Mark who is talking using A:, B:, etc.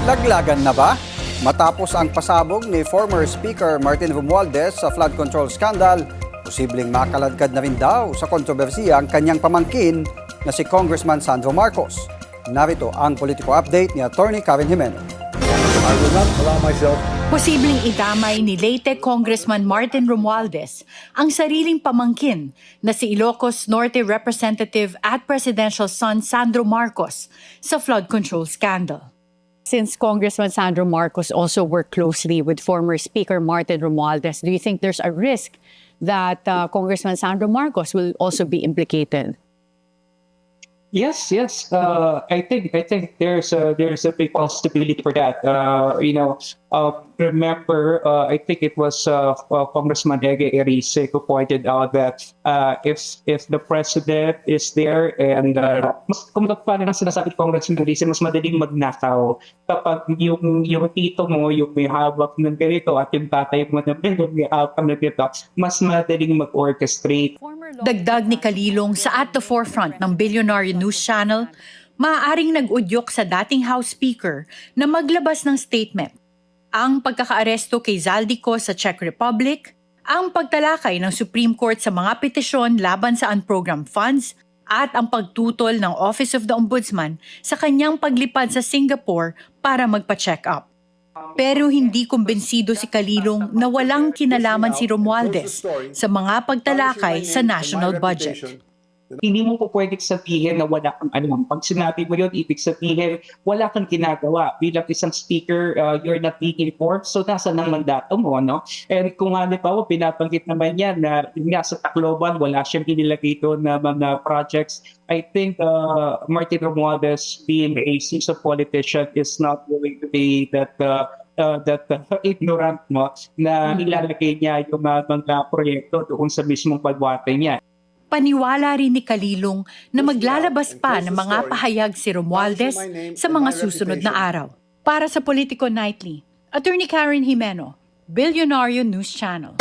A: Laglagan na ba? Matapos ang pasabog ni former Speaker Martin Romualdez sa flood control scandal, posibleng makaladkad na rin daw sa kontrobersiya ang kanyang pamangkin na si Congressman Sandro Marcos. Narito ang political update ni Attorney Karen Jimeno.
B: I will not allow myself.
C: Posibleng idamay ni late Congressman Martin Romualdez ang sariling pamangkin na si Ilocos Norte Representative at Presidential son Sandro Marcos sa flood control scandal.
D: Since Congressman Sandro Marcos also worked closely with former Speaker Martin Romualdez, do you think there's a risk that Congressman Sandro Marcos will also be implicated?
E: Yes. I think there's a big possibility for that. Remember, I think it was Congressman Ege Erice who pointed out that if the president is there and kung paano sinasabi ni Congressman Erice, mas madaling magnakaw kapag yung tito mo, yung may hawak ng ganito at yung tatay mo na may hawak ng ganito, mas madaling mag-orchestrate.
C: Dagdag ni Kalilong sa At the Forefront ng Billionaire News Channel, maaaring nag-udyok sa dating House Speaker na maglabas ng statement. Ang pagkakaaresto kay Zaldico sa Czech Republic, ang pagtalakay ng Supreme Court sa mga petisyon laban sa unprogrammed funds, at ang pagtutol ng Office of the Ombudsman sa kanyang paglipad sa Singapore para magpa-check up. Pero hindi kumbensido si Kalilong na walang kinalaman si Romualdez sa mga pagtalakay sa national budget.
E: Hindi mo po pwedeng sabihin na wala kang alam. Pag sinabi mo yun, ibig sabihin, wala kang ginagawa. Bilang isang speaker, you're not being informed, so nasa ng mandato mo, no? And kung halimbawa, pinabanggit naman yan na nga sa Tacloban, wala siyang inilagay doon na mga projects. I think Martin Romualdez, being a seasoned politician, is not going to be that ignorant mo na ilalagay niya yung mga proyekto doon sa mismong pagwate niya.
C: Paniwala rin ni Kalilong na maglalabas pa ng mga pahayag si Romualdez sa mga susunod na araw. Para sa Politico Nightly, Attorney Karen Jimeno, Billionaire News Channel.